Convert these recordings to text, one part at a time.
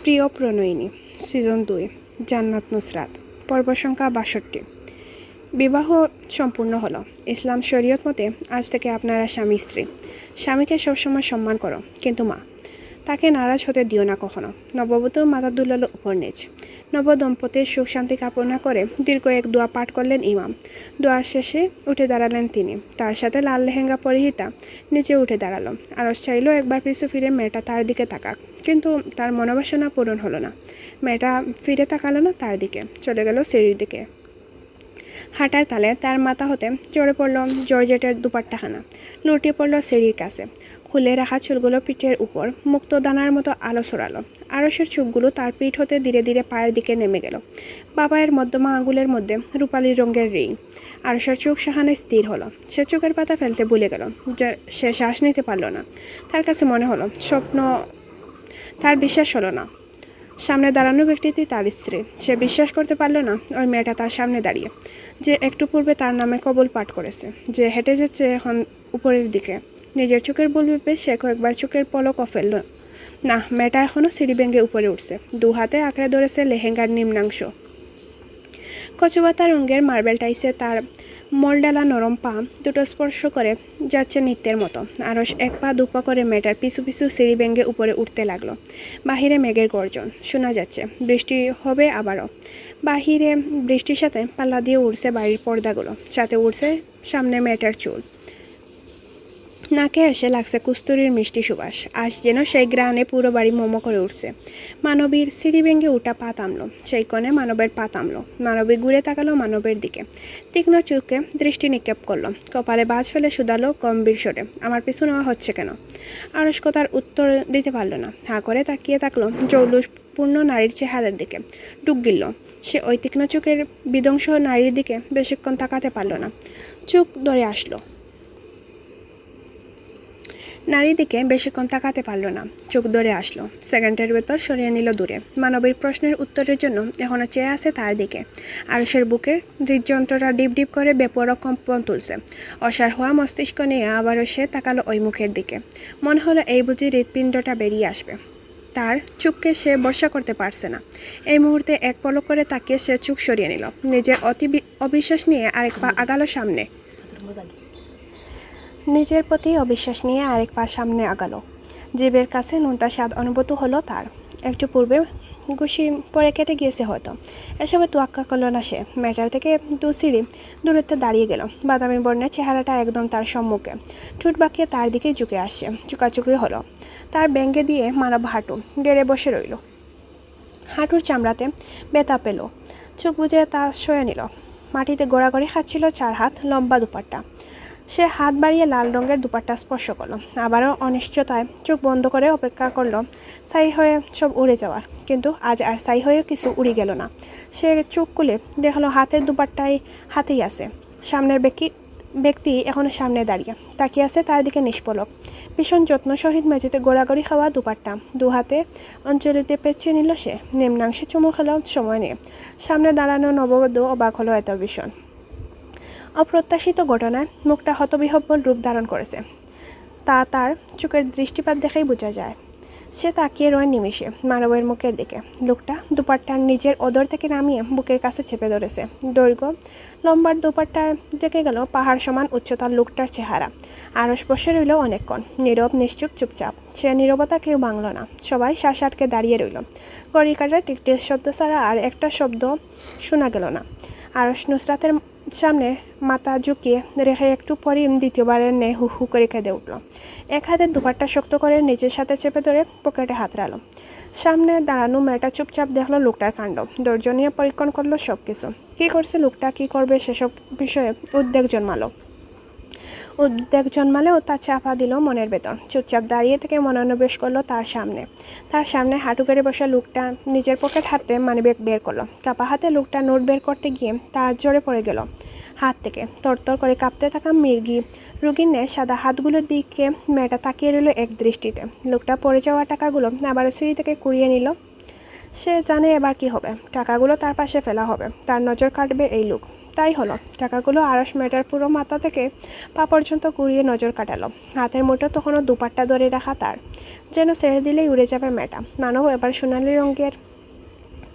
প্রিয় প্রণয়িনী সিজন 2 জান্নাত নুসরাত পর্ব সংখ্যা 62। বিবাহ সম্পূর্ণ হলো। ইসলাম শরীয়ত মতে আজ থেকে আপনারা স্বামী স্ত্রী। স্বামীকে সবসময় সম্মান করো, কিন্তু মা তাকে নারাজ হতে দিও না কখনো। নববধূ মাথা দুলালো উপর নিচ। নবদম্পতির সুখ শান্তি কামনা করে দীর্ঘ এক দোয়া পাঠ করলেন ইমাম। দোয়া শেষে উঠে দাঁড়ালেন তিনি। তার সাথে লাল লেহেঙ্গা পরিহিতা নিচে উঠে দাঁড়ালো। আরস চাইল একবার পিছু ফিরে মেয়েটা তার দিকে তাকাক, কিন্তু তার মনোবাসনা পূরণ হলো না। মেয়েটা ফিরে তাকালো না তার দিকে, চলে গেল সিঁড়ির দিকে। হাঁটার তালে তার মাথা হতে চড়ে পড়ল জর্জেটের দুপাট্টাখানা, লুটিয়ে পড়ল সিঁড়ির কাছে। খুলে রাখা চুলগুলো পিঠের উপর মুক্ত দানার মতো আলো ছড়ালো। আরসের চোখগুলো তার পিঠ হতে ধীরে ধীরে পায়ের দিকে নেমে গেল। বাবায়ের মধ্যমা আঙুলের মধ্যে রূপালি রঙের রিং। আরসের চোখ সেখানে স্থির হলো। সে চোখের পাতা ফেলতে ভুলে গেল। সে শ্বাস নিতে পারল না। তার কাছে মনে হলো স্বপ্ন। তার বিশ্বাস হলো না সামনে দাঁড়ানো ব্যক্তিটি তার স্ত্রী। সে বিশ্বাস করতে পারল না ওই মেয়েটা তার সামনে দাঁড়িয়ে, যে একটু পূর্বে তার নামে কবুল পাঠ করেছে, যে হেঁটে যাচ্ছে এখন উপরের দিকে। নিজের চোখের ভুল ভেবে সে কয়েকবার চোখের পলকও ফেলল না। মেয়েটা এখনও সিঁড়ি ভেঙে উপরে উঠছে। দু হাতে আঁকড়ে ধরেছে লেহেঙ্গার নিম্নাংশ। কচুবাতা রঙের মার্বেল টাইসে তার মলডালা নরম পা দুটো স্পর্শ করে যাচ্ছে নৃত্যের মতো। আরস এক পা দু পা করে মেয়েটার পিছু পিছু সিঁড়ি ভেঙে উপরে উঠতে লাগলো। বাহিরে মেঘের গর্জন শোনা যাচ্ছে। বৃষ্টি হবে আবারও। বাহিরে বৃষ্টির সাথে পাল্লা দিয়ে উড়ছে বাড়ির পর্দাগুলো, সাথে উড়ছে সামনে মেয়েটার চুল। নাকে এসে লাগছে কুস্তুরির মিষ্টি সুবাস। আজ যেন সেই গ্রানে পুরো বাড়ি মোমো করে উঠছে। মানবীর সিঁড়ি ভেঙে উঠা পা থামলো। সেই কোণে মানবের পা থামলো। মানবী ঘুরে তাকালো মানবের দিকে। তীক্ষ্ণ চোখে দৃষ্টি নিক্ষেপ করলো। কপালে বাজ ফেলে শুধালো গম্ভীর স্বরে, আমার পিছু নেওয়া হচ্ছে কেন? আরস কথার উত্তর দিতে পারল না। হাঁ করে তাকিয়ে থাকলো জৌলুসপূর্ণ নারীর চেহারার দিকে। ডুব গিলল। সে ওই তীক্ষ্ণ চোখের বিধ্বংস নারীর দিকে বেশিক্ষণ তাকাতে পারল না। চোখ ধরে আসলো। নারীর দিকে বেশিক্ষণ তাকাতে পারল না। চোখ ধরে আসলো। সেকেন্ডের ভেতর সরিয়ে নিল দূরে। মানবীর প্রশ্নের উত্তরের জন্য এখনও চেয়ে আছে তার দিকে। আরশের বুকের হৃদযন্ত্রটা ডিপ ডিপ করে বেপরোয়া কম্পন তুলছে। অসাড় হওয়া মস্তিষ্ক নিয়ে আবারও সে তাকালো ওই মুখের দিকে। মনে হলো এই বুঝি হৃৎপিণ্ডটা বেরিয়ে আসবে। তার চোখকে সে ভরসা করতে পারছে না। এই মুহূর্তে এক পলক করে তাকিয়ে সে চোখ সরিয়ে নিল। নিজের অবিশ্বাস নিয়ে আরেক পা আগালো সামনে। নিজের প্রতি অবিশ্বাস নিয়ে আরেক পা সামনে আগালো। জিভের কাছে নোনতা স্বাদ অনুভূত হলো তার। একটু পূর্বে ঘুষি পরে কেটে গিয়েছে হয়তো। এসবে তোয়াক্কা করল না সে। মেটার থেকে দু সিঁড়ি দূরত্বে দাঁড়িয়ে গেল। বাদামি বর্ণের চেহারাটা একদম তার সম্মুখে। ঠোঁট বাঁকিয়ে তার দিকে ঝুঁকে আসছে। চুকাচুকি হলো। তার ব্যঙ্গে দিয়ে মানব হাঁটু গেড়ে বসে রইল। হাঁটুর চামড়াতে ব্যথা পেল। চোখ বুজে তা সয়ে নিল। মাটিতে গোড়াগড়ি খাচ্ছিল 4 হাত লম্বা দুপাট্টা। সে হাত বাড়িয়ে লাল রঙের দুপাট্টা স্পর্শ করলো। আবারও অনিশ্চয়তায় চোখ বন্ধ করে অপেক্ষা করলো ছাই হয়ে সব উড়ে যাওয়ার। কিন্তু আজ আর ছাই হয়ে কিছু উড়ে গেল না। সে চোখ খুলে দেখলো হাতের দুপাট্টাই হাতেই আছে। সামনের ব্যক্তি এখনো সামনে দাঁড়িয়ে তাকিয়ে আছে তার দিকে নিষ্পলক। ভীষণ যত্ন সহিত মেঝেতে গোড়াগড়ি খাওয়া দুপাট্টা দু হাতে অঞ্চলিতে পেঁচিয়ে নিল সে। নিম্নাংশে চুমু খেলো সময় নিয়ে। সামনে দাঁড়ানো নববধূ অবাক হলো এত ভীষণ অপ্রত্যাশিত ঘটনায়। মুখটা হতবিহ্বল রূপ ধারণ করেছে। তা তার চোখের দৃষ্টিপাত দেখেই বোঝা যায়। সে তাকিয়ে রয় নিমেষে মানবের মুখের দিকে। লোকটা দুপাট্টার নিজের অদর থেকে নামিয়ে বুকের কাছে চেপে ধরেছে। দৈর্ঘ্য লম্বার দুপাট্টায় দেখে গেল পাহাড় সমান উচ্চতার লোকটার চেহারা। আরস বসে রইল অনেকক্ষণ, নীরব নিশ্চুপ চুপচাপ। সে নীরবতা কেউ ভাঙল না। সবাই শ্বাস আটকে দাঁড়িয়ে রইল। ঘড়ি কাটার টিকটিক শব্দ ছাড়া আর একটা শব্দ শোনা গেল না। আরস নুসরাতের সামনে মাথা ঝুঁকিয়ে রেখে একটু পরই দ্বিতীয়বারের ন্যায় হু হু করে কেঁদে উঠল। এক হাতে দুপাট্টা শক্ত করে নিজের সাথে চেপে ধরে পকেটে হাত রাখল। সামনে দাঁড়ানো মেয়েটা চুপচাপ দেখলো লোকটার কাণ্ড। ধৈর্য নিয়ে পরীক্ষণ করলো সব কিছু। কী করছে লোকটা, কী করবে সেসব বিষয়ে উদ্বেগ জন্মালেও তা চাপা দিল মনের ভেতর। চুপচাপ দাঁড়িয়ে থেকে মনোনিবেশ করলো তার সামনে হাঁটু গেড়ে বসা লোকটা নিজের পকেট হাতে মানিব্যাগ বের করলো। কাপা হাতে লোকটা নোট বের করতে গিয়ে তা জোরে পড়ে গেল হাত থেকে। তরতর করে কাঁপতে থাকা মির্গি রুগীর ন্যায় সাদা হাতগুলোর দিকে মেয়েটা তাকিয়ে রইল এক দৃষ্টিতে। লোকটা পড়ে যাওয়া টাকাগুলো আবার সিঁড়ি থেকে কুড়িয়ে নিল। সে জানে এবার কি হবে। টাকাগুলো তার পাশে ফেলা হবে। তার নজর কাটবে এই লোক। তাই হলো। টাকাগুলো আরস মেয়েটার পুরো মাথা থেকে পা পর্যন্ত ঘুরিয়ে নজর কাটালো। হাতের মুঠো তখনও দুপাট্টা ধরে রাখা তার, যেন ছেড়ে দিলেই উড়ে যাবে মেয়েটা। মানব এবার সোনালি রঙের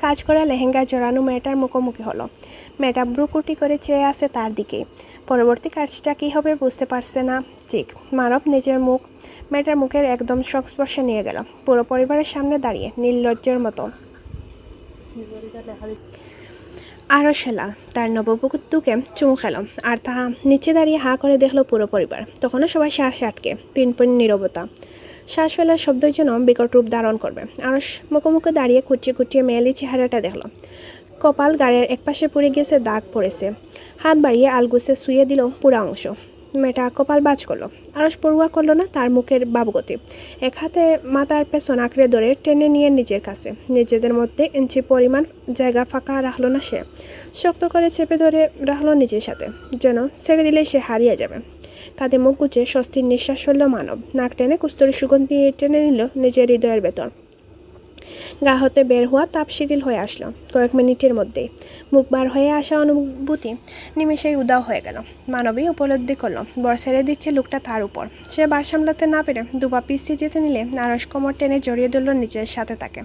কাজ করা লেহেঙ্গায় জড়ানো মেয়েটার মুখোমুখি হলো। মেয়েটা ব্রুকুটি করে চেয়ে আছে তার দিকেই। পরবর্তী কাজটা কী হবে বুঝতে পারছে না ঠিক। মানব নিজের মুখ মেয়েটার মুখের একদম সংস্পর্শে নিয়ে গেল, পুরো পরিবারের সামনে দাঁড়িয়ে নির্লজ্জের মতো। আরও সেলা তার নববধূকে চুমু খেল, আর তাহা নিচে দাঁড়িয়ে হাঁ করে দেখলো পুরো পরিবার। তখনও সবাই শ্বাস আটকে, পিনপিন নীরবতা। শ্বাস ফেলার শব্দের জন্য বিকট রূপ ধারণ করবে। আরও মুখোমুখি দাঁড়িয়ে খুঁটিয়ে খুঁটিয়ে মেয়েলি চেহারাটা দেখলো। কপাল গাড়ের একপাশে পড়ে গেছে, দাগ পড়েছে। হাত বাড়িয়ে আলগুছে শুয়ে দিল পুরা অংশ। মেয়েটা কপাল বাজ করলো। আরস পড়ুয়া করলো না তার মুখের ভাবগতি। এক হাতে মাথার পেছন আঁকড়ে ধরে টেনে নিয়ে নিজের কাছে। নিজেদের মধ্যে ইঞ্চি পরিমাণ জায়গা ফাঁকা রাখলো না সে। শক্ত করে চেপে ধরে রাখলো নিজের সাথে, যেন ছেড়ে দিলে সে হারিয়ে যাবে। কাঁধে মুখ গুজে স্বস্তির নিঃশ্বাস ফেললো মানব। নাক টেনে কস্তুরী সুগন্ধি টেনে নিল নিজের হৃদয়ের ভেতর। গা হতে বের হওয়া তাপ শিথিল হয়ে আসলো কয়েক মিনিটের মধ্যেই। মুখ বার হয়ে আসা অনুভূতি নিমেষেই উদাও হয়ে গেল। মানবী উপলব্ধি করলো বর ছেড়ে দিচ্ছে লোকটা তার উপর। সে বার সামলাতে না পেরে দুপা পিছিয়ে যেতে নিলে আরস কোমর টেনে জড়িয়ে ধরল নিজের সাথে তাকে,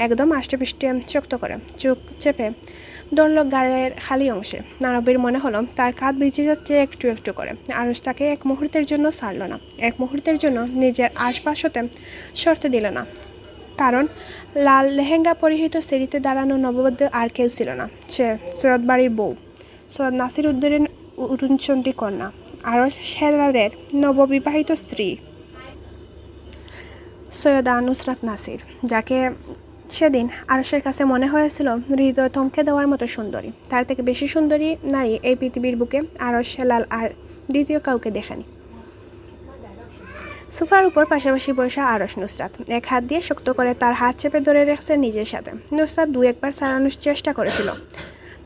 একদম আষ্টেপৃষ্টে শক্ত করে। চোখ চেপে ধরল গায়ের খালি অংশে। মানবীর মনে হলো তার কাঁধ ভিজে যাচ্ছে একটু একটু করে। আরস তাকে এক মুহূর্তের জন্য ছাড়ল না, এক মুহূর্তের জন্য নিজের আশপাশ হতে সরতে দিল না। কারণ লাল লেহেঙ্গা পরিহিত সিঁড়িতে দাঁড়ানো নববধূ আর কেউ ছিল না। সে সৈয়দ বাড়ির বউ, সৈয়দ নাসির উদ্দিনের উরুনচন্ডী কন্যা, আরস সেলারের নববিবাহিত স্ত্রী সৈয়দা নুসরাত নাসির, যাকে সেদিন আরসের কাছে মনে হয়েছিল হৃদয় থমকে দেওয়ার মতো সুন্দরী। তার থেকে বেশি সুন্দরী নারী এই পৃথিবীর বুকে আরস সেলাল আর দ্বিতীয় কাউকে দেখেনি। সোফার উপর পাশাপাশি বসা আরস নুসরাত এক হাত দিয়ে শক্ত করে তার হাত চেপে ধরে রেখেছে নিজের সাথে। নুসরাত দু একবার ছাড়ানোর চেষ্টা করেছিল,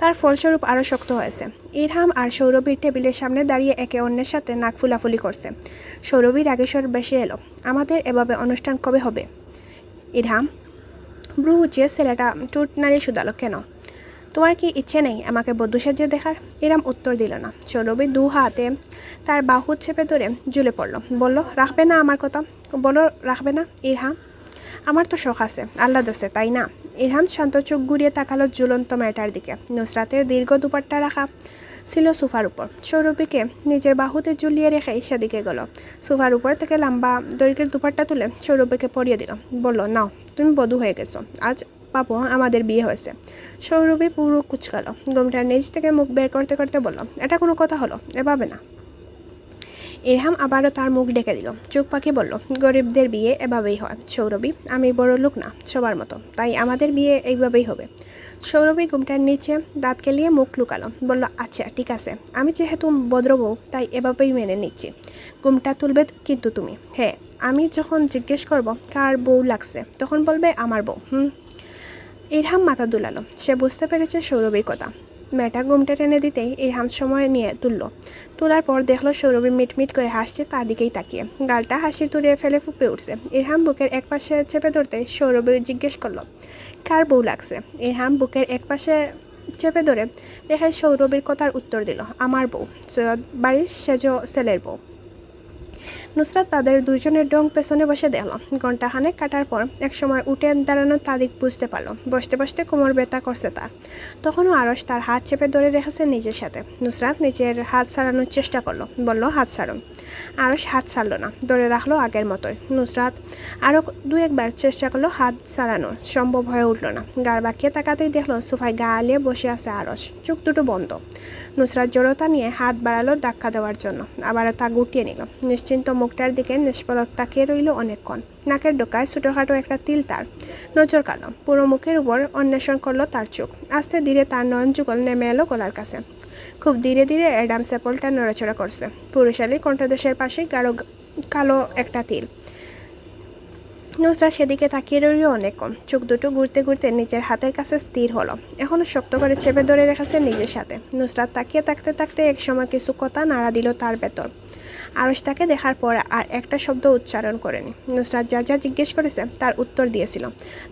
তার ফলস্বরূপ আরও শক্ত হয়েছে। ইরহাম আর সৌরভীর টেবিলের সামনে দাঁড়িয়ে একে অন্যের সাথে নাক ফুলাফুলি করছে। সৌরভীর আগেশ্বর বেশি এলো। আমাদের এভাবে অনুষ্ঠান কবে হবে? ইরহাম ব্রু উঁচিয়ে ছেলেটা টুট নাড়িয়ে শুধালো, কেন? তোমার কি ইচ্ছে নেই আমাকে বধূ সাজিয়ে দেখার? ইরহাম উত্তর দিল না। সৌরভী দু হাতে তার বাহু চেপে ধরে ঝুলে পড়ল। বলল, রাখবে না আমার কথা? বলো রাখবে না ইরহাম? আমার তো শখ আছে, আহ্লাদ আছে, তাই না? ইরহাম শান্ত চোখ ঘুরিয়ে তাকালো ঝুলন্ত মেয়েটার দিকে। নুসরাতের দীর্ঘ দুপাট্টা রাখা ছিল সোফার উপর। সৌরভীকে নিজের বাহুতে ঝুলিয়ে রেখে সেদিকে গেল। সোফার উপর থেকে লম্বা দৈর্ঘ্যের দুপাট্টা তুলে সৌরভীকে পরিয়ে দিল। বলল, নাও, তুমি বধূ হয়ে গেছো, আজ পাবো আমাদের বিয়ে হয়েছে। সৌরভী পুরো কুচকালো। ঘুমটার নিচ থেকে মুখ বের করতে করতে বলল, এটা কোনো কথা হলো? এভাবে না। ইরহাম আবারও তার মুখ ডেকে দিল। চোখ পাখি বলল, গরিবদের বিয়ে এভাবেই হয় সৌরভী। আমি বড় লোক না সবার মতো, তাই আমাদের বিয়ে এইভাবেই হবে। সৌরভী ঘুমটার নিচে দাঁত কেলিয়ে মুখ লুকালো। বলল, আচ্ছা ঠিক আছে, আমি যেহেতু ভদ্র বউ তাই এভাবেই মেনে নিচ্ছি। ঘুমটা তুলবে কিন্তু তুমি। হ্যাঁ, আমি যখন জিজ্ঞেস করব কার বউ লাগছে তখন বলবে আমার বউ। ইরহাম মাথা দুলালো। সে বুঝতে পেরেছে সৌরভীর কথা। মেয়েটা ঘুমটা টেনে দিতেই ইরহাম সময় নিয়ে তুলল। তোলার পর দেখলো সৌরভী মিটমিট করে হাসছে তার দিকেই তাকিয়ে। গালটা হাসি তুলে ফেলে ফুপে উঠছে। ইরহাম বুকের একপাশে চেপে ধরতে সৌরভী জিজ্ঞেস করলো, কার বউ লাগছে? ইরহাম বুকের একপাশে চেপে ধরে রেখে সৌরভীর কথার উত্তর দিল, আমার বউ, সৈয়দ বাড়ির সেজ ছেলের বউ। নুসরাত তাদের দুজনের ডং পেছনে বসে দেখল। ঘণ্টাখানেক কাটার পর একসময় উঠে দাঁড়ানো তাদিক বুঝতে পারলো। বসতে বসতে কোমর ব্যথা করছে তার। তখনও আরস তার হাত চেপে ধরে রেখেছে নিজের সাথে। নুসরাত নিজের হাত ছাড়ানোর চেষ্টা করলো। বলল, হাত ছাড়ুন। আরস হাত ছাড়লো না, ধরে রাখলো আগের মতোই। নুসরাত আরও দু একবার চেষ্টা করলো হাত ছাড়ানোর, সম্ভব হয়ে উঠল না। গাড় বাঁকিয়ে তাকাতেই দেখলো সোফায় গা আলিয়ে বসে আছে আরস, চোখ দুটো বন্ধ। নুসরাত জড়তা নিয়ে হাত বাড়ালো ধাক্কা দেওয়ার জন্য, আবারও তা গুটিয়ে নিল। নিশ্চিন্ত মুখটার দিকে নিষ্পলক তাকিয়ে রইল অনেকক্ষণ। নাকের ডোকায় ছোটোখাটো একটা তিল তার। নজর কালো, পুরো মুখের উপর অন্বেষণ করলো তার চোখ। আস্তে ধীরে তার নয়ন যুগল নেমে এলো গলার কাছে। খুব ধীরে ধীরে অ্যাডাম স্যাপলটা নড়াচড়া করছে। পুরুষালী কণ্ঠদেশের পাশে গাঢ় কালো একটা তিল। নুসরাত সেদিকে তাকিয়ে রইল অনেকক্ষণ। চোখ দুটো ঘুরতে ঘুরতে নিজের হাতের কাছে স্থির হলো। এখনও শক্ত করে চেপে ধরে রেখেছে নিজের সাথে। নুসরাত তাকিয়ে থাকতে থাকতে এক সময় কিছু কথা নাড়া দিল তার ভেতর। আরশ তাকে দেখার পর আর একটা শব্দ উচ্চারণ করেনি। নুসরাত যা যা জিজ্ঞেস করেছে তার উত্তর দিয়েছিল,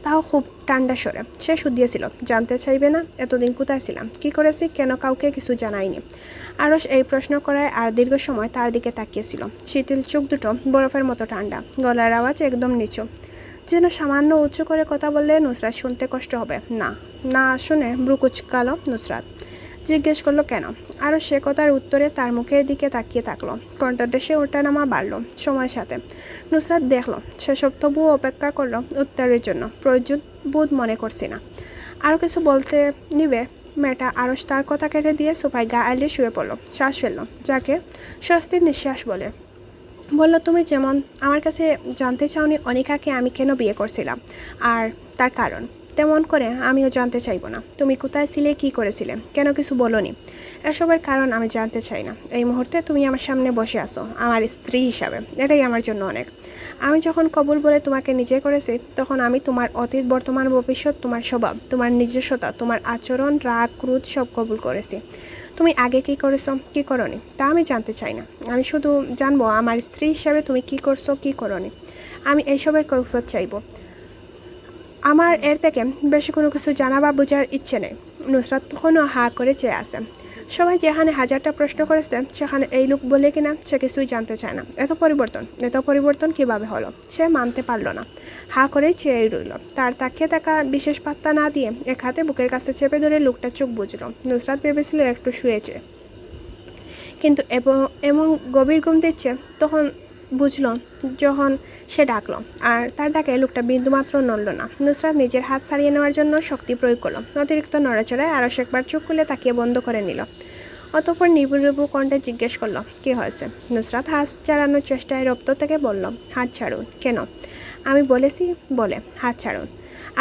তাও খুব ঠান্ডা স্বরে। সে শুধিয়েছিল, জানতে চাইবে না এতদিন কোথায় ছিলাম, কী করেছি, কেন কাউকে কিছু জানাইনি। আরশ এই প্রশ্ন করায় আর দীর্ঘ সময় তার দিকে তাকিয়েছিল। শিথিল চোখ দুটো বরফের মতো ঠান্ডা, গলার আওয়াজ একদম নিচু, যেন সামান্য উঁচু করে কথা বললে নুসরাত শুনতে কষ্ট হবে। না না শুনে ভ্রু কুঁচকালো নুসরাত। জিজ্ঞেস করলো কেন। আরও সে কথার উত্তরে তার মুখের দিকে তাকিয়ে থাকলো। কণ্ঠদেশে ওঠানামা বাড়ল সময়ের সাথে। নুসরাত দেখলো সেসব তবুও অপেক্ষা করলো উত্তরের জন্য। প্রয়োজন বোধ মনে করছি না। আরও কিছু বলতে নিবে মেয়েটা আরশ তার কথা কেটে দিয়ে সোফায় গা এলিয়ে শুয়ে পড়লো। শ্বাস ফেললো, যাকে স্বস্তির নিঃশ্বাস বলে। বলল, তুমি যেমন আমার কাছে জানতে চাওনি অনিকাকে আমি কেন বিয়ে করছিলাম আর তার কারণ, তেমন করে আমিও জানতে চাইব না তুমি কোথায় ছিলে, কী করেছিলে, কেন কিছু বলোনি। এসবের কারণ আমি জানতে চাই না। এই মুহূর্তে তুমি আমার সামনে বসে আছো আমার স্ত্রী হিসাবে, এটাই আমার জন্য অনেক। আমি যখন কবুল বলে তোমাকে নিজে করেছি তখন আমি তোমার অতীত, বর্তমান, ভবিষ্যৎ, তোমার স্বভাব, তোমার নিজস্বতা, তোমার আচরণ, রাগ, ক্রোধ সব কবুল করেছি। তুমি আগে কী করেছো, কী করনি তা আমি জানতে চাই না। আমি শুধু জানবো আমার স্ত্রী হিসাবে তুমি কী করছো, কী করনি। আমি এইসবের কৈফিয়ত চাইব। আমার এর থেকে বেশি কোনো কিছু জানা বা বোঝার ইচ্ছে নেই। নুসরাত তখনও হা করে চেয়ে আছে। সবাই যেখানে হাজারটা প্রশ্ন করেছে সেখানে এই লোক বলে কিনা সে কিছুই জানতে চায় না। এত পরিবর্তন কিভাবে হলো সে মানতে পারলো না। হা করেই চেয়ে রইল। তার তাকিয়ে থাকা বিশেষ পাত্তা না দিয়ে এক হাতে বুকের কাছে চেপে ধরে লোকটা চোখ বুঝল। নুসরাত ভেবেছিল একটু শুয়েছে, কিন্তু এমন গভীর ঘুম দিচ্ছে তখন বুঝল যখন সে ডাকলো, আর তার ডাকে লোকটা বিন্দুমাত্র নড়ল না। নুসরাত নিজের হাত ছাড়িয়ে নেওয়ার জন্য শক্তি প্রয়োগ করলো। অতিরিক্ত নড়াচড়ায় আরও একবার চোখ খুলে তাকিয়ে বন্ধ করে নিল। অতঃপর নিবু কণ্ঠে জিজ্ঞেস করলো, কী হয়েছে। নুসরাত হাত ছাড়ানোর চেষ্টায় রপ্ত থেকে বলল, হাত ছাড়ুন। কেন। আমি বলেছি বলে হাত ছাড়ুন।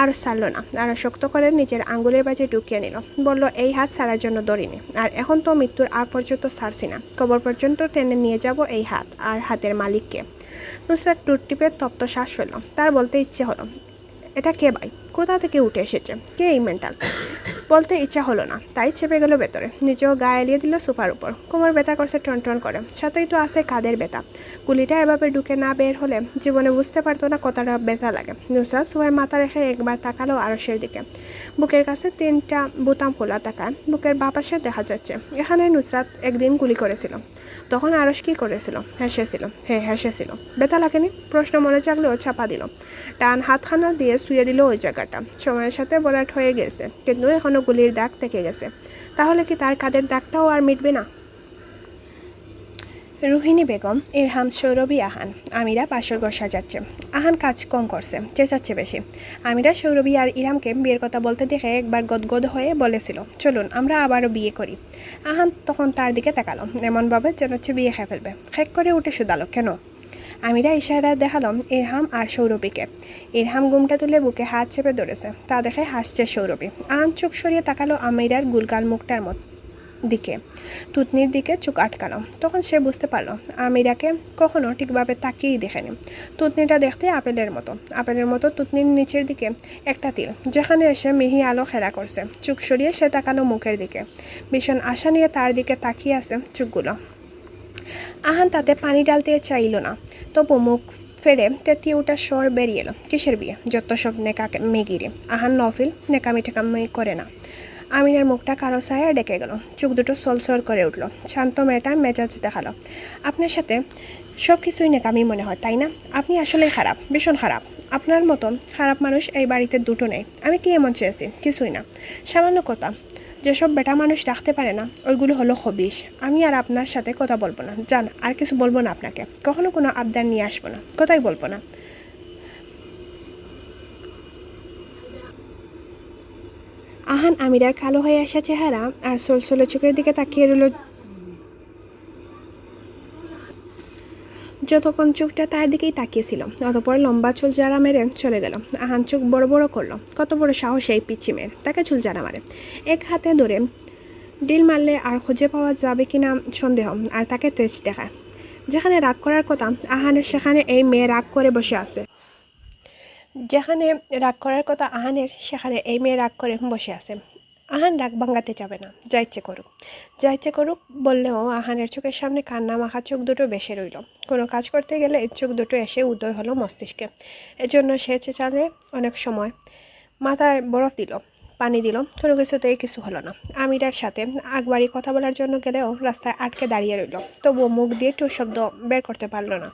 আরও ছাড়ল না। আরও শক্ত করে নিজের আঙ্গুলের বাজে ঢুকিয়ে নিল। বলল, এই হাত ছাড়ার জন্য ধরিনি, আর এখন তো মৃত্যুর আগ পর্যন্ত ছাড়ছি না। কবর পর্যন্ত টেনে নিয়ে যাব এই হাত আর হাতের মালিককে। নুসরাত টুট টিপে তপ্ত শ্বাস ফেলল। তার বলতে ইচ্ছে হলো, এটা কে ভাই, কোথা থেকে উঠে এসেছে, কে এই মেন্টাল। বলতে ইচ্ছা হলো না, তাই চেপে গেল ভেতরে। নিজেও গা এলিয়ে দিল সোফার উপর। কোমর ব্যথা করছে টন করে, সাথেই তো আছে কাঁধের ব্যথা। গুলিটা এভাবে ঢুকে না বের হলে জীবনে বুঝতে পারতো না কতটা ব্যথা লাগে। নুসরাত সোফায় মাথা রেখে একবার তাকালো আরশের দিকে। বুকের কাছে 3টা বোতাম খোলা তাকায়। বুকের বাঁ পাশে দেখা যাচ্ছে এখানে নুসরাত একদিন গুলি করেছিল। তখন আরশ কী করেছিল, হেসেছিল। হেসেছিল। ব্যথা লাগেনি, প্রশ্ন মনে জাগলেও চাপা দিল। ডান হাতখানা দিয়ে শুয়ে দিল ওই জায়গাটা। সময়ের সাথে বলাট হয়ে গেছে, কিন্তু এখনো গুলির দাগ থেকে গেছে। তাহলে কি তার কাঁধের দাগটাও আর মিটবে না। রুহিনী বেগম, ইরহাম, সৌরভী, আহান, আমিরা বাসর ঘর সাজাচ্ছে। আহান কাজ কম করছে, চেঁচাচ্ছে বেশি। আমিরা সৌরভী আর ইরহামকে বিয়ের কথা বলতে দেখে একবার গদগদ হয়ে বলেছিল, চলুন আমরা আবারও বিয়ে করি। আহান তখন তার দিকে তাকালো এমনভাবে যেন হচ্ছে বিয়ে খেয়ে ফেলবে। খেক করে উঠে শুধালো, কেন। আমিরা ইশারা দেখালাম ইরহাম আর সৌরভীকে। ইরহাম ঘুমটা তুলে বুকে হাত চেপে ধরেছে। তা দেখে হাসছে সৌরভী। আহান চোখ সরিয়ে তাকালো আমিরার গুলগাল মুখটার দিকে, তুতনির দিকে চোখ আটকালো। তখন সে বুঝতে পারলো আমিরাকে কখনো ঠিকভাবে তাকিয়েই দেখেনি। তুতনিটা দেখতে আপেলের মতো তুতনির নিচের দিকে একটা তিল, যেখানে এসে মিহি আলো খেলা করছে। চোখ সরিয়ে সে তাকালো মুখের দিকে। ভীষণ আশা নিয়ে তার দিকে তাকিয়ে আছে চোখগুলো। আহান তাতে পানি ডালতে চাইল না, তবু মুখ ফেরে তেতিয়ে ওঠার স্বর বেরিয়ে এলো, কিসের বিয়ে, যত সব নেকা মেগিরে। আহান নফিল নেকামি টেকামি করে না। আমিনের মুখটা কালো ছায়া ডেকে গেল, চোখ দুটো সলসল করে উঠল। শান্ত মেয়েটা মেজাজ দেখালো, আপনার সাথে সব কিছুই নেকামি মনে হয় তাই না। আপনি আসলেই খারাপ, ভীষণ খারাপ। আপনার মতো খারাপ মানুষ এই বাড়িতে দুটো নেই। আমি কি এমন চেয়েছি, কিছুই না, সামান্য কথা। যেসব বেটা মানুষ রাখতে পারে না ওইগুলো হলো খবিশ। আমি আর আপনার সাথে কথা বলবো না, জান, আর কিছু বলবো না আপনাকে। কখনো কোনো আবদার নিয়ে আসবো না, কথাই বলবো না। আহান আমিরার কালো হয়ে আসা চেহারা আর সলসলে চোখের দিকে তাকিয়ে রইল যতক্ষণ। চোখটা তার দিকেই তাকিয়েছিল। অতপর লম্বা চুল জারা মেরে চলে গেল। আহান চোখ বড় বড় করলো। কত বড় সাহস এই পিচ্চি মেয়ের, তাকে চুল জারা মারে। এক হাতে ধরে ডিল মারলে আর খুঁজে পাওয়া যাবে কিনা সন্দেহ, আর তাকে তেজ দেখায়। যেখানে রাগ করার কথা আহানের, সেখানে এই মেয়ে রাগ করে বসে আছে। যেখানে রাগ করার কথা আহানের, সেখানে এই মেয়ে রাগ করে বসে আছে। আহান রাগ ভাঙাতে যাবে না, যা ইচ্ছে করুক বললেও আহানের চোখের সামনে কান্না মাখা চোখ দুটো বেসে রইল। কোনো কাজ করতে গেলে এই চোখ দুটো এসে উদয় হলো মস্তিষ্কে। এজন্য সে চেঁচালে অনেক সময়, মাথায় বরফ দিল, পানি দিল, কোনো কিছুতেই কিছু হলো না। আমিরার সাথে আগবাড়ি কথা বলার জন্য গেলেও রাস্তায় আটকে দাঁড়িয়ে রইল, তবুও মুখ দিয়ে টু শব্দ বের করতে পারল না।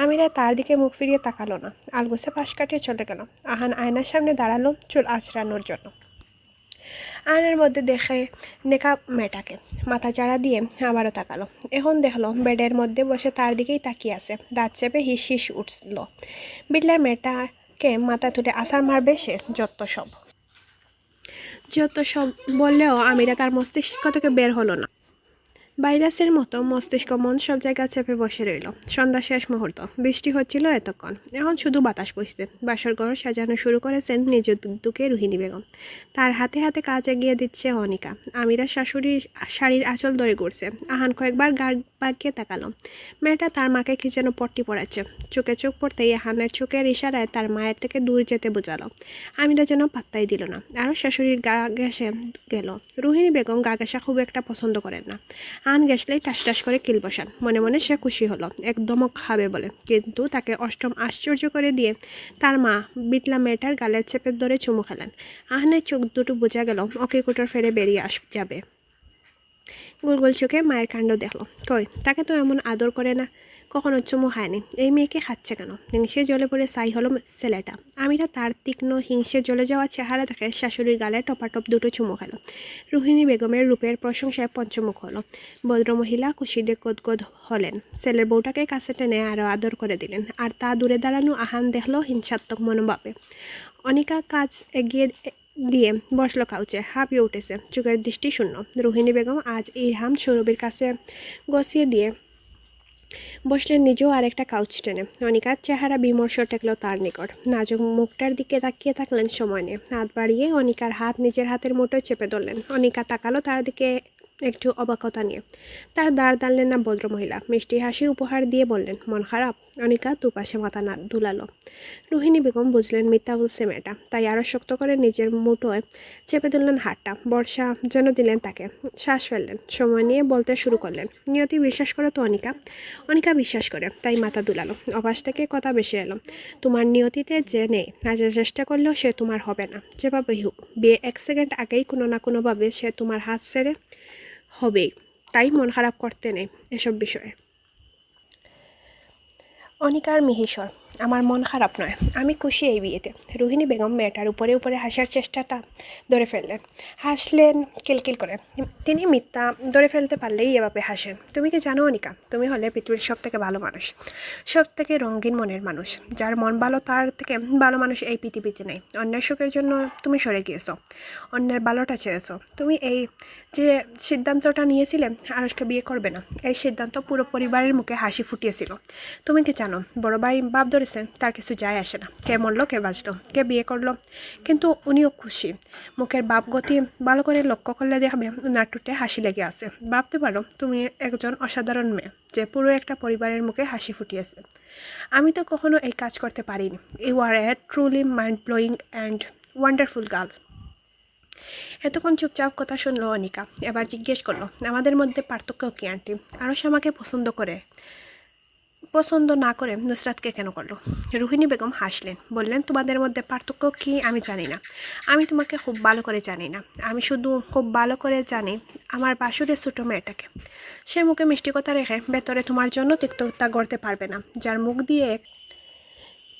আমিরা তার দিকে মুখ ফিরিয়ে তাকালো না, আলগোছে পাশ কাটিয়ে চলে গেল। আহান আয়নার সামনে দাঁড়ালো চুল আঁচড়ানোর জন্য। আয়নার মধ্যে দেখে নেকা মেয়েটাকে, মাথা চাড়া দিয়ে আবারও তাকালো। এখন দেখলো বেডের মধ্যে বসে তার দিকেই তাকিয়ে আছে, দাঁত চেপে হিস হিস উঠল। বিড়লার মেয়েটাকে মাথা তুলে আসার মারবে সে, যত সব বললেও আমিরা তার মস্তিষ্ক থেকে বের হলো না। ভাইরাসের মতো মস্তিষ্ক মন সব জায়গায় চেপে বসে রইল। সন্ধ্যা শেষ মুহূর্ত, বৃষ্টি হচ্ছিল এতক্ষণ, এখন শুধু বাতাস বইছে। বাসর ঘর সাজানো শুরু করেছেন নিজের দুকে রুহিনী বেগম। তার হাতে হাতে কাজ এগিয়ে দিচ্ছে অনিকা। আমিরা শাশুড়ির শাড়ির আঁচল ধরে ঘুরছে। আহান কয়েকবার গাড় বাগিয়ে তাকালো। মেয়েটা তার মাকে কি যেন পট্টি পড়াচ্ছে। চোখে চোখ পড়তেই আহানের চোখের ইশারায় তার মায়ের থেকে দূর যেতে বোঝালো। আমিরা যেন পাত্তাই দিল না, আরও শাশুড়ির গা ঘেঁষে গেল। রুহিনী বেগম গা ঘেঁষা খুব একটা পছন্দ করেন না। আন গেছলেই টাস টাস করে কিল বসান। মনে মনে সে খুশি হলো, একদমও খাবে বলে। কিন্তু তাকে অষ্টম আশ্চর্য করে দিয়ে তার মা বিটলা মেয়েটার গালের চেপে ধরে চুমু খেলেন। আহানের চোখ দুটো বোঝা গেল ওকে কুটোর ফেরে বেরিয়ে যাবে। গোল গোল চোখে মায়ের কাণ্ড দেখলো। কই, তাকে তো এমন আদর করে না, কখনো চুমু খায়নি। এই মেয়েকে খাচ্ছে কেন? হিংসে জ্বলে পড়ে সাই হলো ছেলেটা। আমিরা তার তীক্ষ্ণ হিংসে জ্বলে যাওয়া চেহারা দেখে শাশুড়ির গালে টপাটপ দুটো চুমু খেল। রুহিনী বেগমের রূপের প্রশংসায় পঞ্চমুখ হলো। ভদ্রমহিলা খুশিতে গদগদ হলেন। ছেলের বউটাকে কাছে টেনে আরও আদর করে দিলেন। আর তা দূরে দাঁড়ানো আহান দেখলো হিংসাত্মক মনোভাবে। অনিকা কাজ এগিয়ে দিয়ে বসলো কাউচে, হাঁপিয়ে উঠেছে, চোখের দৃষ্টি শূন্য। রুহিনী বেগম আজ ইরহাম সৌরভীর কাছে গছিয়ে দিয়ে বসলেন নিজেও আরেকটা কাউচ টেনে। অনিকার চেহারা বিমর্ষ টেকলো তার নিকট। নাজুক মুখটার দিকে তাকিয়ে থাকলেন সময় নিয়ে। হাত বাড়িয়ে অনিকার হাত নিজের হাতের মুঠোয় চেপে ধরলেন। অনিকা তাকালো তার দিকে একটু অবাকতা নিয়ে। তার দাঁড় দাঁড়লেন না ভদ্রমহিলা। মিষ্টি হাসি উপহার দিয়ে বললেন, মন খারাপ? অনিকা দুপাশে মাথা না দুলালো। রুহিনী বেগম বুঝলেন মিথ্যা বলছে মেয়েটা, তাই আরও শক্ত করে নিজের মুঠোয় চেপে ধরলেন হাতটা। বর্ষা যেন দিলেন তাকে। শ্বাস ফেললেন, সময় নিয়ে বলতে শুরু করলেন, নিয়তি বিশ্বাস করো তো অনিকা? অনিকা বিশ্বাস করে, তাই মাথা দুলালো। অবাস থেকে কথা বেশি এলো, তোমার নিয়তিতে যে নেই, আজ চেষ্টা করলেও সে তোমার হবে না। যেভাবেই হোক, বিয়ে 1 সেকেন্ড আগেই কোনো না কোনোভাবে সে তোমার হাত ছেড়ে হবেই। তাই মন খারাপ করতে নেই এসব বিষয়ে। অনিকার মিহিসর, আমার মন খারাপ নয়, আমি খুশি এই বিয়েতে। রুহিনী বেগম মেয়েটার উপরে উপরে হাসার চেষ্টাটা ধরে ফেললেন। হাসলেন কিলকিল করে। তিনি মিথ্যা ধরে ফেলতে পারলেই এভাবে হাসেন। তুমি কি জানো অনিকা, তুমি হলে পৃথিবীর সব থেকে ভালো মানুষ, সব থেকে রঙিন মনের মানুষ। যার মন ভালো তার থেকে ভালো মানুষ এই পৃথিবীতে নেই। অন্যের সুখের জন্য তুমি সরে গিয়েছো, অন্যের ভালোটা চেয়েছো। তুমি এই যে সিদ্ধান্তটা নিয়েছিলে আরশকে বিয়ে করবে না, এই সিদ্ধান্ত পুরো পরিবারের মুখে হাসি ফুটিয়েছিল। তুমি কি জানো, বড় ভাই বাপ ধরেছেন, তার কিছু যায় আসে না, কে মরলো কে বাঁচলো কে বিয়ে করলো, কিন্তু উনিও খুশি। মুখের বাপ গতি ভালো করে লক্ষ্য করলে দেখবে উনার টুটে হাসি লেগে আছে। ভাবতে পারো তুমি একজন অসাধারণ মেয়ে যে পুরো একটা পরিবারের মুখে হাসি ফুটিয়েছে। আমি তো কখনো এই কাজ করতে পারিনি। You are a truly mind blowing and wonderful girl. এতক্ষণ চুপচাপ কথা শুনলো অনিকা। এবার জিজ্ঞেস করলো, আমাদের মধ্যে পার্থক্য কি আন্টি? আরশ আমাকে পছন্দ না করে নুসরাতকে কেন করলো? রুহিনী বেগম হাসলেন, বললেন, তোমাদের মধ্যে পার্থক্য কি আমি জানি না। আমি তোমাকে খুব ভালো করে জানি না। আমি শুধু খুব ভালো করে জানি আমার বাসুরের ছোটো মেয়েটাকে। সে মুখে মিষ্টি কথা রেখে ভেতরে তোমার জন্য তিক্ততা গড়তে পারবে না। যার মুখ দিয়ে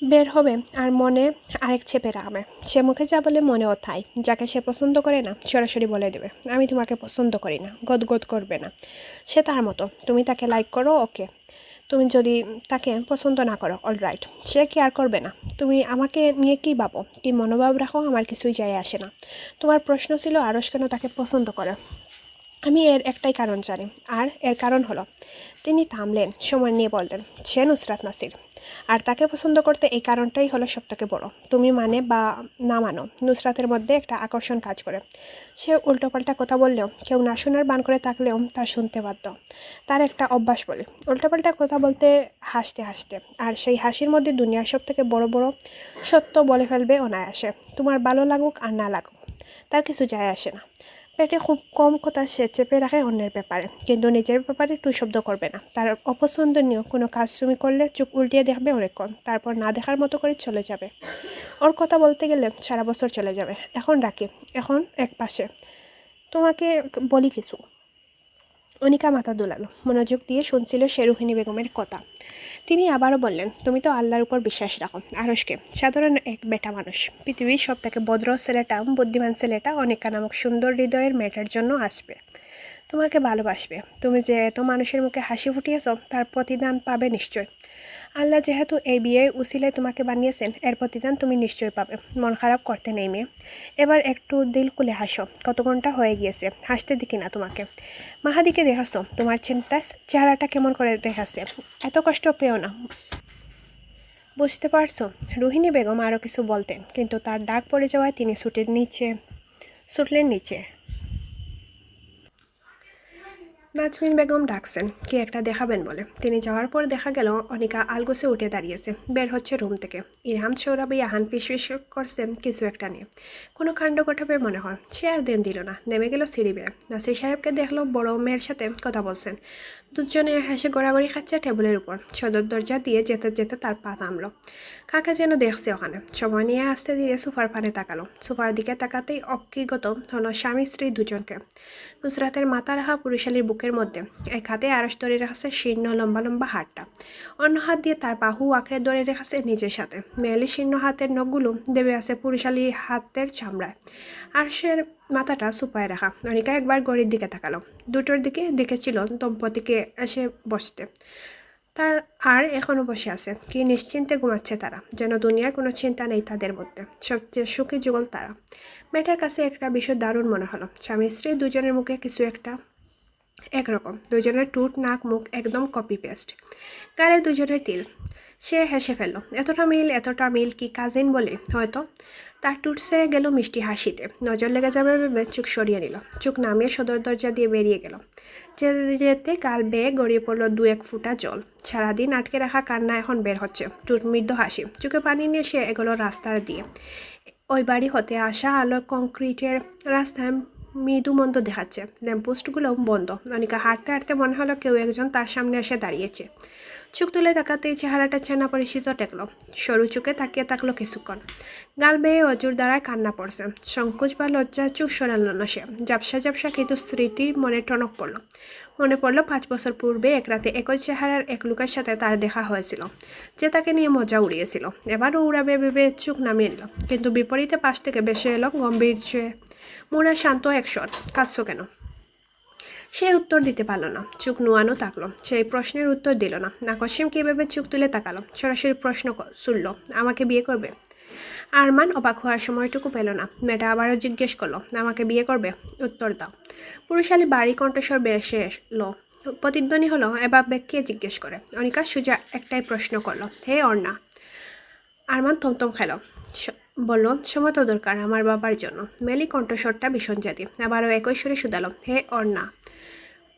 বের হবে আর মনে আরেক চেপে রাখবে। সে মুখে যা বলে মনেও তাই। যাকে সে পছন্দ করে না সরাসরি বলে দেবে, আমি তোমাকে পছন্দ করি না, গদগদ করবে না। সে তার মতো, তুমি তাকে লাইক করো ওকে, তুমি যদি তাকে পছন্দ না করো অলরাইট, সে কি আর করবে না। তুমি আমাকে নিয়ে কী ভাবো, কী মনোভাব রাখো, আমার কিছুই যায় আসে না। তোমার প্রশ্ন ছিল আরশ কেন তাকে পছন্দ করে। আমি এর একটাই কারণ জানি, আর এর কারণ হলো, তিনি থামলেন, সময় নিয়ে বললেন, সে নুসরাত নাসির। আর তাকে পছন্দ করতে এই কারণটাই হলো সবথেকে বড়। তুমি মানে বা না মানো, নুসরাতের মধ্যে একটা আকর্ষণ কাজ করে। সে উল্টোপাল্টা কথা বললেও, কেউ না শোনার বান করে থাকলেও তা শুনতে বাধ্য। তার একটা অভ্যাস বলে, উল্টোপাল্টা কথা বলতে হাসতে হাসতে, আর সেই হাসির মধ্যে দুনিয়ার সব থেকে বড় বড় সত্য বলে ফেলবে অনায়াসে। তোমার ভালো লাগুক আর না লাগুক, তার কিছু যায় আসে না। পেটে খুব কম কথা সে চেপে রাখে অন্যের ব্যাপারে, কিন্তু নিজের ব্যাপারে টু শব্দ করবে না। তার অপছন্দনীয় কোনো কাজ তুমি করলে চোখ উল্টিয়ে দেখবে অনেকক্ষণ, তারপর না দেখার মতো করে চলে যাবে। ওর কথা বলতে গেলে সারা বছর চলে যাবে। এখন রাখি, এখন এক পাশে তোমাকে বলি কিছু। অনিকা মাথা দোলালো, মনোযোগ দিয়ে শুনছিল সে রুহিণী বেগমের কথা। তিনি আবারও বললেন, তুমি তো আল্লাহর উপর বিশ্বাস রাখো। আরশকে সাধারণ এক বেটা মানুষ, পৃথিবীর সব থেকে ভদ্র ছেলেটা, বুদ্ধিমান ছেলেটা অনিকা নামক সুন্দর হৃদয়ের মেয়েটার জন্য আসবে, তোমাকে ভালোবাসবে। তুমি যে এত মানুষের মুখে হাসি ফুটিয়েছ তার প্রতিদান পাবে নিশ্চয়। আল্লাহ যেহেতু এই বিয়ে উসিলায় তোমাকে বানিয়েছেন, এর প্রতিদান তুমি নিশ্চয়ই পাবে। মন খারাপ করতে নেই মেয়ে, এবার একটু দিল খুলে হাসো। কত ঘন্টা হয়ে গিয়েছে, হাসতে দেখি না তোমাকে। মাহাদিকে দেখাচ্ছ, তোমার চিন্তা চেহারাটা কেমন করে দেখাচ্ছে। এত কষ্ট পেও না, বুঝতে পারছো? রোহিণী বেগম আরও কিছু বলতেন, কিন্তু তার ডাক পড়ে যাওয়ায় তিনি ছুটলেন নিচে। নাজমিন বেগম ডাকছেন, কি একটা দেখাবেন বলে। তিনি যাওয়ার পর দেখা গেল অনিকা আলগোছে উঠে দাঁড়িয়েছে, বের হচ্ছে রুম থেকে। ইরহাম সৌরভী আহান ফিসফিস করছেন কিছু একটা নিয়ে, কোনো কাণ্ড ঘটাবে মনে হয়। সে আর দেন দিল না, নেমে গেল সিঁড়ি বেয়ে। নাসির সাহেবকে দেখলো বড় মেয়ের সাথে কথা বলছেন। দুজনে হেসে গড়াগড়ি খাচ্ছে টেবিলের উপর। সদর দরজা দিয়ে যেতে যেতে তার পা থামলো। কাকে যেন দেখছে ওখানে। সময় নিয়ে আস্তে ধীরে সোফার পানে তাকালো। সোফার দিকে তাকাতেই অক্ষিগত হলো স্বামী স্ত্রী দুজনকে। নুসরাতের মাথা রাখা পুরুষালীর বুকের মধ্যে এক হাতে আড়স ধরে রেখেছে শীর্ণ লম্বা লম্বা হাতটা, অন্য হাত দিয়ে তার বাহু আঁকড়ে ধরে রেখেছে নিজের সাথে। মেয়েলি শীর্ণ হাতের নখগুলো দেবে আছে পুরুষালী হাতের চামড়ায়। আরশের মাথাটা সুপায় রাখা। অনিকা একবার ঘড়ির দিকে তাকালো। দুটোর দিকে দেখেছিল দম্পতিকে এসে বসতে। তার আর এখনও বসে আছে, কি নিশ্চিন্তে ঘুমাচ্ছে তারা, যেন দুনিয়ার কোনো চিন্তা নেই তাদের মধ্যে। সবচেয়ে সুখী যুগল তারা। মেয়েটার কাছে একটা বিষয় দারুণ মনে হলো। স্বামী স্ত্রী দুজনের মুখে কিছু একটা একরকম, দুজনের টুট নাক মুখ একদম কপি পেস্ট। গালে দুজনের তিল। সে হেসে ফেলল, এতটা মিল কি কাজিন বলে হয়তো। তার টুটসে গেল মিষ্টি হাসিতে। নজর লেগে যাবে ভেবে চোখ সরিয়ে নিল। চোখ নামিয়ে সদর দরজা দিয়ে বেরিয়ে গেল। যেতে যেতে গাল বেয়ে গড়িয়ে পড়ল দু এক ফোঁটা জল। সারাদিন আটকে রাখা কান্না এখন বের হচ্ছে। টুট মৃদু হাসি, চোখে পানি নিয়ে সে এগোলো রাস্তার দিয়ে। ওই বাড়ি হতে আসা আলো কংক্রিটের রাস্তায় মৃদু মন্দ দেখাচ্ছে। ল্যাম্পপোস্টগুলো বন্ধ। অনিকা হাঁটতে হাঁটতে মনে হলো কেউ একজন তার সামনে এসে দাঁড়িয়েছে। চোখ তুলে তাকাতেই চেহারাটা চেনা পরিচিত টেকলো। সরু চোখে তাকিয়ে থাকলো কিছুক্ষণ। গাল বেয়ে অজুর দ্বারায় কান্না পড়ছে। সংকোচ বা লজ্জা চোখ সরালো না সে। ঝাপসা কিন্তু স্মৃতি মনে টনক পড়ল। মনে পড়ল 5 বছর পূর্বে এক রাতে একই চেহারার এক লোকের সাথে তার দেখা হয়েছিল, যে তাকে নিয়ে মজা উড়িয়েছিল। এবারও উড়াবে ভেবে চোখ নামিয়ে নিল, কিন্তু বিপরীতে পাশ থেকে ভেসে এলো গম্ভীর্যে মোড়া শান্ত এক স্বর, কাঁদছো কেন? সে উত্তর দিতে পারল না। চোখ নোয়ানো থাকলো। সেই প্রশ্নের উত্তর দিল না। নাকশিম কীভাবে চোখ তুলে তাকালো। সরাসরি প্রশ্ন শুনল, আমাকে বিয়ে করবে? আরমান অবাক হওয়ার সময়টুকু পেল না। মেয়েটা আবারও জিজ্ঞেস করলো, আমাকে বিয়ে করবে? উত্তর দাও। পুরুষালী বাড়ি কণ্ঠস্বর বেসে এলো। প্রতিধ্বনি হলো, এভাবে কে জিজ্ঞেস করে? অনিকা সুজা একটাই প্রশ্ন করলো, হে অর্ণা। আরমান থমথম খেল। বলল, সময় তো দরকার আমার বাবার জন্য। মেলি কণ্ঠস্বরটা ভীষণ জাতি। আবারও একই সুরে শুধালো, হে অর্ণা।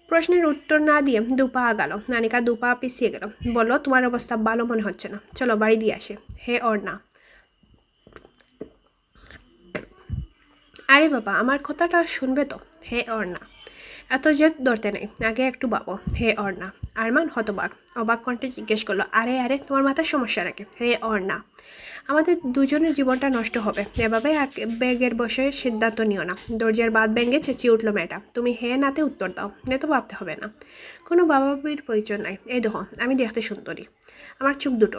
প্রশ্নের উত্তর না দিয়ে দুপা আগালো। নানিকা দুপা পিছিয়ে গেল। বলল, তোমার অবস্থা ভালো মনে হচ্ছে না, চলো বাড়ি দিয়ে আসে। হে অর্ণা। আরে বাবা, আমার কথাটা শুনবে তো? হে অর্ণা। এত জেদ ধরতে নেই, আগে একটু ভাবো। হে অর্ণা। আরমান হতবাক, অবাক কণ্ঠে জিজ্ঞেস করলো, আরে তোমার মাথার সমস্যা নাকি? হে অর্ণা। আমাদের দুজনের জীবনটা নষ্ট হবে, এভাবে বেগের বসে সিদ্ধান্ত নিও না। দরজার বাদ ভেঙে চেঁচিয়ে উঠলো মেয়েটা। তুমি হে নাতে উত্তর দাও, নে তো ভাবতে হবে না। কোনো বাবাবির প্রয়োজন নাই। এই দেখো, আমি দেখতে সুন্দরী, আমার চোখ দুটো,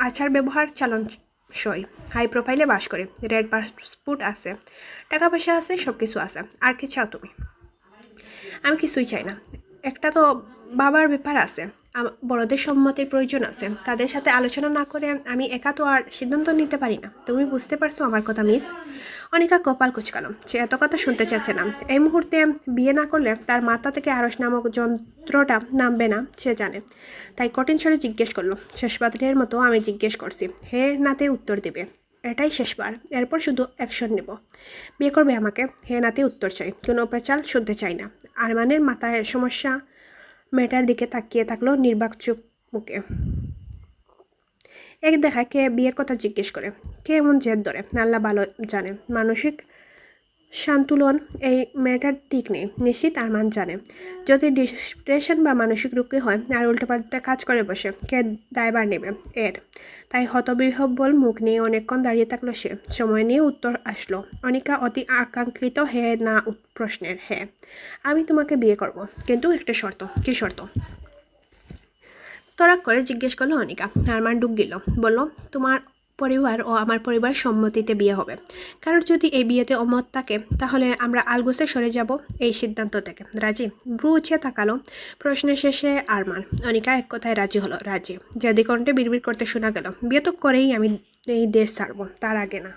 আচার ব্যবহার চালন সই, হাই প্রোফাইলে বাস করে, রেড পাসপোর্ট আছে, টাকা পয়সা আছে, সব কিছু আছে। আর কি চাও তুমি? আমি কিছুই চাই না। একটা তো বাবার ব্যাপার আছে, বড়দের সম্মতির প্রয়োজন আছে। তাদের সাথে আলোচনা না করে আমি একা তো আর সিদ্ধান্ত নিতে পারি না। তুমি বুঝতে পারছো আমার কথা মিস? অনিকা কপাল কুচকালো। সে এত কথা শুনতে চাচ্ছে না। এই মুহূর্তে বিয়ে না করলে তার মাথা থেকে আরস নামক যন্ত্রটা নামবে না সে জানে। তাই কঠিন স্বরে জিজ্ঞেস করলো, শেষবারের মতো আমি জিজ্ঞেস করছি, হে নাতে উত্তর দিবে। এটাই শেষবার, এরপর শুধু অ্যাকশন নেব। বিয়ে করবে আমাকে? হে নাতে উত্তর চাই, কোনো পেঁচাল শুনতে চাই না। আরমানের মাথায় সমস্যা। মেয়েটার দিকে তাকিয়ে থাকলো নির্বাক চোখ মুখে। এক দেখা কে বিয়ের কথা জিজ্ঞেস করে, কে এমন জেদ ধরে, আল্লাহ ভালো জানে। মানসিক শান্তুলন এই মেয়েটার ঠিক নেই, নিশ্চিত আরমান জানে। যদি ডিপ্রেশন বা মানসিক রোগী হয় আর উল্টোপাল্টা কাজ করে বসে, কে দায়ভার নেবে এর? তাই হতবিহ্বল মুখ নিয়ে অনেকক্ষণ দাঁড়িয়ে থাকলো সে। সময় নিয়ে উত্তর আসলো, অনিকা অতি আকাঙ্ক্ষিত হ্যাঁ না প্রশ্নের। হ্যাঁ, আমি তোমাকে বিয়ে করব, কিন্তু একটা শর্ত। কী শর্ত? তড়াক করে জিজ্ঞেস করলো অনিকা। আরমান ডুব দিল, বলল, তোমার পরিবার ও আমার পরিবার সম্মতিতে বিয়ে হবে। কারণ যদি এই বিয়েতে অমত থাকে তাহলে আমরা আলগোসে সরে যাব এই সিদ্ধান্ত থেকে। রাজি? ব্রু উঁচিয়ে তাকালো প্রশ্নের শেষে আরমান। অনিকা এক কথায় রাজি হলো। রাজি। যদি কণ্ঠে বিড়বিড় করতে শোনা গেল, বিয়ে তো করেই আমি এই দেশ ছাড়বো, তার আগে না।